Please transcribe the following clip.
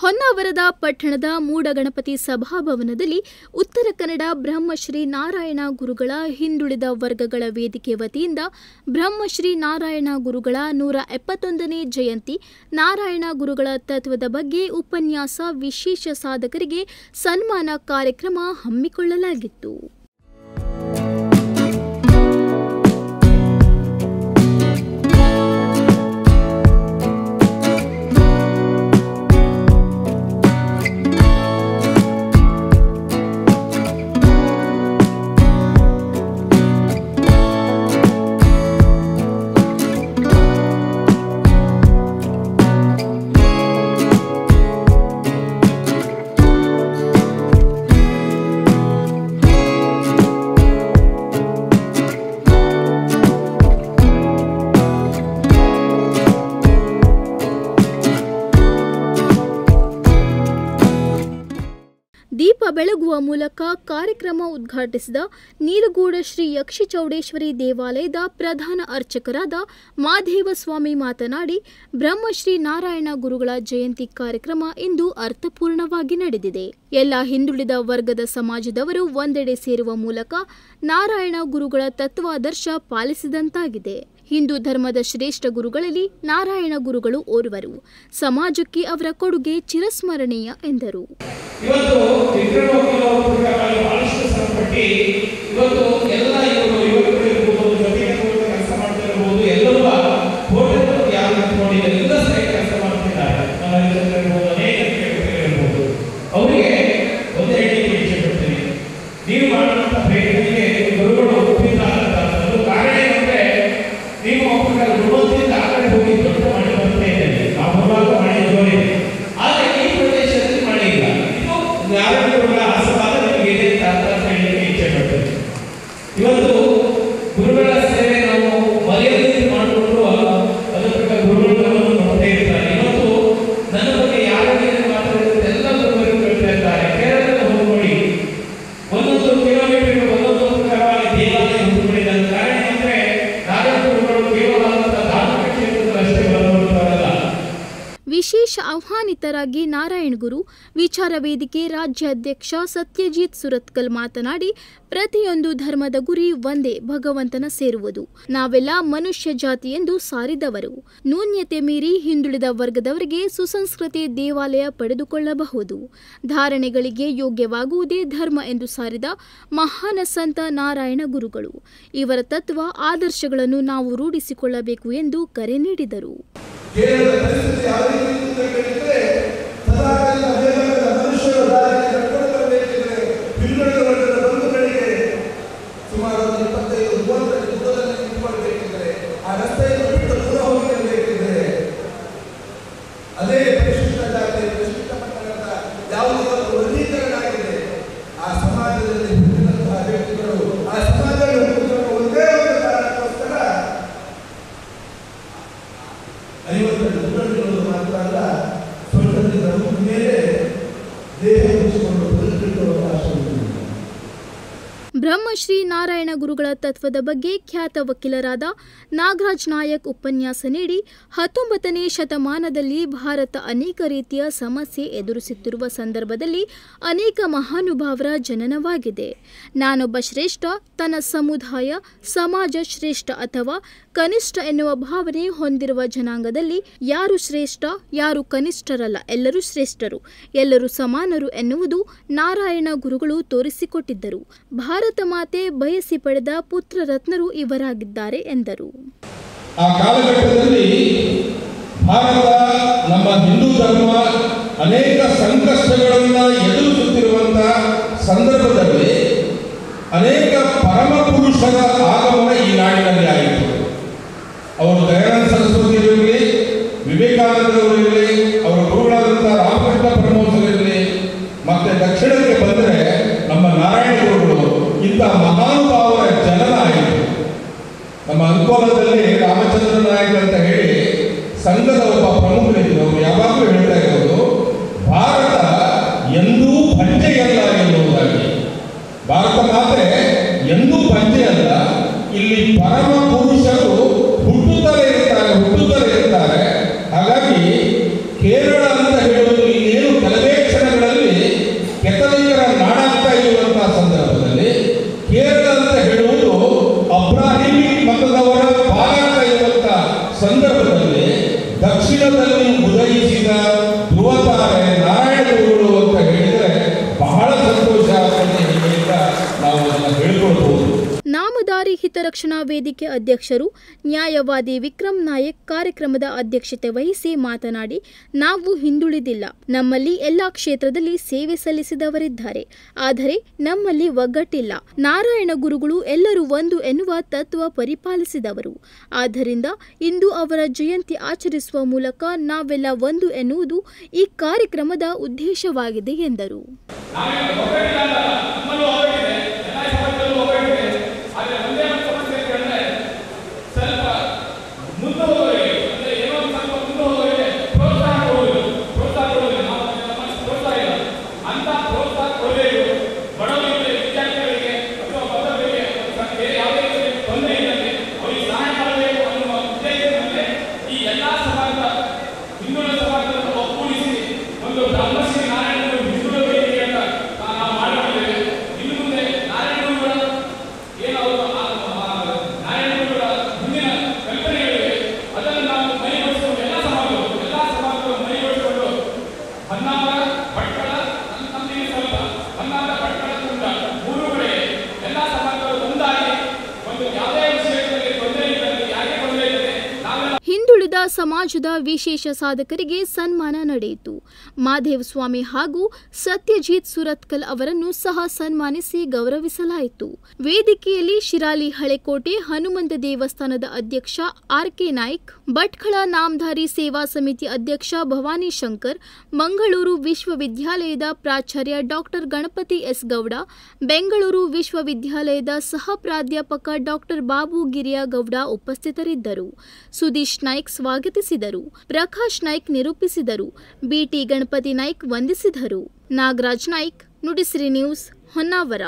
ಹೊನ್ನಾವರದ ಪಟ್ಟಣದ ಮೂಡಗಣಪತಿ ಸಭಾಭವನದಲ್ಲಿ ಉತ್ತರ ಕನ್ನಡ ಬ್ರಹ್ಮಶ್ರೀ ನಾರಾಯಣ ಗುರುಗಳ ಹಿಂದುಳಿದ ವರ್ಗಗಳ ವೇದಿಕೆ ವತಿಯಿಂದ ಬ್ರಹ್ಮಶ್ರೀ ನಾರಾಯಣ ಗುರುಗಳ 171ನೇ ಜಯಂತಿ ನಾರಾಯಣ ಗುರುಗಳ ತತ್ವದ ಬಗ್ಗೆ ಉಪನ್ಯಾಸ ವಿಶೇಷ ಸಾಧಕರಿಗೆ ಸನ್ಮಾನ ಕಾರ್ಯಕ್ರಮ ಹಮ್ಮಿಕೊಳ್ಳಲಾಗಿತ್ತು. ದೀಪ ಬೆಳಗುವ ಮೂಲಕ ಕಾರ್ಯಕ್ರಮ ಉದ್ಘಾಟಿಸಿದ ನೀಲಗೂಡ ಶ್ರೀ ಯಕ್ಷಿಚೌಡೇಶ್ವರಿ ದೇವಾಲಯದ ಪ್ರಧಾನ ಅರ್ಚಕರಾದ ಮಾದೇವಸ್ವಾಮಿ ಮಾತನಾಡಿ, ಬ್ರಹ್ಮಶ್ರೀ ನಾರಾಯಣ ಗುರುಗಳ ಜಯಂತಿ ಕಾರ್ಯಕ್ರಮ ಇಂದು ಅರ್ಥಪೂರ್ಣವಾಗಿ ನಡೆದಿದೆ. ಎಲ್ಲ ಹಿಂದುಳಿದ ವರ್ಗದ ಸಮಾಜದವರು ಒಂದೆಡೆ ಸೇರುವ ಮೂಲಕ ನಾರಾಯಣ ಗುರುಗಳ ತತ್ವಾದರ್ಶ ಪಾಲಿಸಿದಂತಾಗಿದೆ. ಹಿಂದೂ ಧರ್ಮದ ಶ್ರೇಷ್ಠ ಗುರುಗಳಲ್ಲಿ ನಾರಾಯಣ ಗುರುಗಳು ಓರ್ವರು. ಸಮಾಜಕ್ಕೆ ಅವರ ಕೊಡುಗೆ ಚಿರಸ್ಮರಣೀಯ ಎಂದರು. ವಿಶೇಷ ಆಹ್ವಾನಿತರಾಗಿ ನಾರಾಯಣ ಗುರು ವಿಚಾರ ವೇದಿಕೆ ರಾಜ್ಯಾಧ್ಯಕ್ಷ ಸತ್ಯಜಿತ್ ಸುರತ್ಕಲ್ ಮಾತನಾಡಿ, ಪ್ರತಿಯೊಂದು ಧರ್ಮದ ಗುರಿ ಒಂದೇ, ಭಗವಂತನ ಸೇರುವುದು. ನಾವೆಲ್ಲ ಮನುಷ್ಯ ಜಾತಿ ಎಂದು ಸಾರಿದವರು. ನ್ಯೂನ್ಯತೆ ಮೀರಿ ಹಿಂದುಳಿದ ವರ್ಗದವರಿಗೆ ಸುಸಂಸ್ಕೃತಿ ದೇವಾಲಯ ಪಡೆದುಕೊಳ್ಳಬಹುದು. ಧಾರಣೆಗಳಿಗೆ ಯೋಗ್ಯವಾಗುವುದೇ ಧರ್ಮ ಎಂದು ಸಾರಿದ ಮಹಾನ ಸಂತ ನಾರಾಯಣ ಗುರುಗಳು. ಇವರ ತತ್ವ ಆದರ್ಶಗಳನ್ನು ನಾವು ರೂಢಿಸಿಕೊಳ್ಳಬೇಕು ಎಂದು ಕರೆ ನೀಡಿದರು. ಬ್ರಹ್ಮಶ್ರೀ ನಾರಾಯಣ ಗುರುಗಳ ತತ್ವದ ಬಗ್ಗೆ ಖ್ಯಾತ ವಕೀಲರಾದ ನಾಗರಾಜ್ ನಾಯಕ್ ಉಪನ್ಯಾಸ ನೀಡಿ, 19ನೇ ಶತಮಾನದಲ್ಲಿ ಭಾರತ ಅನೇಕ ರೀತಿಯ ಸಮಸ್ಯೆ ಎದುರಿಸುತ್ತಿರುವ ಸಂದರ್ಭದಲ್ಲಿ ಅನೇಕ ಮಹಾನುಭಾವರ ಜನನವಾಗಿದೆ. ನಾನೊಬ್ಬ ಶ್ರೇಷ್ಠ, ತನ್ನ ಸಮುದಾಯ ಸಮಾಜ ಶ್ರೇಷ್ಠ ಅಥವಾ ಕನಿಷ್ಠ ಎನ್ನುವ ಭಾವನೆ ಹೊಂದಿರುವ ಜನಾಂಗದಲ್ಲಿ ಯಾರು ಶ್ರೇಷ್ಠ, ಯಾರು ಕನಿಷ್ಠರಲ್ಲ, ಎಲ್ಲರೂ ಶ್ರೇಷ್ಠರು, ಎಲ್ಲರೂ ಸಮಾನರು ಎನ್ನುವುದು ನಾರಾಯಣ ಗುರುಗಳು ತೋರಿಸಿಕೊಟ್ಟಿದ್ದರು. ಭಾರತ ಮಾತೆ ಬಯಸಿ ಪಡೆದ ಪುತ್ರ ರತ್ನರು ಇವರಾಗಿದ್ದಾರೆ ಎಂದರು. ಆ ಕಾಲಘಟ್ಟದಲ್ಲಿ ಭಾರತ, ನಮ್ಮ ಹಿಂದೂ ಧರ್ಮ ಅನೇಕ ಸಂಕಷ್ಟಗಳನ್ನು ಎದುರಿಸುತ್ತಿರುವಂತಹ ಸಂದರ್ಭದಲ್ಲಿ ಅನೇಕ ಪರಮ ಪುರುಷರ ಆಗಮನ ಈ ನಾಡಿನಲ್ಲಿ ಆಯಿತು. ಅವರು ದಯಾನಂದ ಸರಸ್ವತಿ ಇರಲಿ, ವಿವೇಕಾನಂದರವರಿರಲಿ, ಅವರ ಗುರುಗಳಾದಂತಹ ರಾಮಕೃಷ್ಣ ಪರಮಹಂಸರಿರಲಿ, ಮತ್ತೆ ದಕ್ಷಿಣಕ್ಕೆ ಬಂದರೆ ನಮ್ಮ ನಾರಾಯಣ ಗುರುಗಳು, ಇಂಥ ಮಹಾನುಭಾವರ ಜನನ ಆಯಿತು. ನಮ್ಮ ಅಂಕೋಲದಲ್ಲಿ ರಾಮಚಂದ್ರ ನಾಯಕ್ ಅಂತ ಹೇಳಿ ಸಂಘದ ಒಬ್ಬ ಪ್ರಮುಖರಿದ್ದರು. ಅವರು ಯಾವಾಗಲೂ ಹೇಳ್ತಾ ಇರೋದು, ಭಾರತ ಎಂದೂ ಬಂಜೆಯಲ್ಲ ಎನ್ನುವುದಾಗಿ. ಭಾರತ ಮಾತೆ ಎಂದೂ ಬಂಜೆಯಲ್ಲ, ಇಲ್ಲಿ ಪರಮ ಪುರುಷರು ಹುಟ್ಟುತ್ತಲೇ ಇರ್ತಾರೆ. ಹಾಗಾಗಿ ಕೇರಳ ಅಂತ ಹೇಳುವುದು ಇನ್ನೇನು ರಕ್ಷಣಾ ವೇದಿಕೆ ಅಧ್ಯಕ್ಷರು ನ್ಯಾಯವಾದಿ ವಿಕ್ರಮ್ ನಾಯಕ್ ಕಾರ್ಯಕ್ರಮದ ಅಧ್ಯಕ್ಷತೆ ವಹಿಸಿ ಮಾತನಾಡಿ, ನಾವು ಹಿಂದುಳಿದಿಲ್ಲ. ನಮ್ಮಲ್ಲಿ ಎಲ್ಲಾ ಕ್ಷೇತ್ರದಲ್ಲಿ ಸೇವೆ ಸಲ್ಲಿಸಿದವರಿದ್ದಾರೆ. ಆದರೆ ನಮ್ಮಲ್ಲಿ ಒಗ್ಗಟ್ಟಿಲ್ಲ. ನಾರಾಯಣ ಗುರುಗಳು ಎಲ್ಲರೂ ಒಂದು ಎನ್ನುವ ತತ್ವ ಪರಿಪಾಲಿಸಿದವರು. ಆದ್ದರಿಂದ ಇಂದು ಅವರ ಜಯಂತಿ ಆಚರಿಸುವ ಮೂಲಕ ನಾವೆಲ್ಲ ಒಂದು ಎನ್ನುವುದು ಈ ಕಾರ್ಯಕ್ರಮದ ಉದ್ದೇಶವಾಗಿದೆ ಎಂದರು. ಹಿಂದುಳಿದ ಸಮಾಜದ ವಿಶೇಷ ಸಾಧಕರಿಗೆ ಸನ್ಮಾನ ನಡೆಯಿತು. ಮಾದೇವ್ ಸ್ವಾಮಿ ಹಾಗೂ ಸತ್ಯಜಿತ್ ಸುರತ್ಕಲ್ ಅವರನ್ನು ಸಹ ಸನ್ಮಾನಿಸಿ ಗೌರವಿಸಲಾಯಿತು. ವೇದಿಕೆಯಲ್ಲಿ ಶಿರಾಲಿ ಹಳೆಕೋಟೆ ಹನುಮಂತ ದೇವಸ್ಥಾನದ ಅಧ್ಯಕ್ಷ ಆರ್.ಕೆ. ನಾಯ್ಕ್, ಭಟ್ಕಳ ನಾಮಧಾರಿ ಸೇವಾ ಸಮಿತಿ ಅಧ್ಯಕ್ಷ ಭವಾನಿ ಶಂಕರ್, ಮಂಗಳೂರು ವಿಶ್ವವಿದ್ಯಾಲಯದ ಪ್ರಾಚಾರ್ಯ ಡಾಕ್ಟರ್ ಗಣಪತಿ ಎಸ್ ಗೌಡ, ಬೆಂಗಳೂರು ವಿಶ್ವವಿದ್ಯಾಲಯದ ಸಹ ಪ್ರಾಧ್ಯಾಪಕ ಡಾಕ್ಟರ್ ಬಾಬು ಗಿರಿಯ ಗೌಡ ಉಪಸ್ಥಿತರಿದ್ದರು. ಸುದೀಶ್ ನಾಯ್ಕ್ ಸ್ವಾಗತಿಸಿದರು. ಪ್ರಕಾಶ್ ನಾಯ್ಕ್ ನಿರೂಪಿಸಿದರು. ಬಿಟಿ ಗಣಪತಿ ನಾಯ್ಕ್ ವಂದಿಸಿದರು. ನಾಗರಾಜ್ ನಾಯ್ಕ್, ನುಡಿಸಿರಿ ನ್ಯೂಸ್, ಹೊನ್ನಾವರ.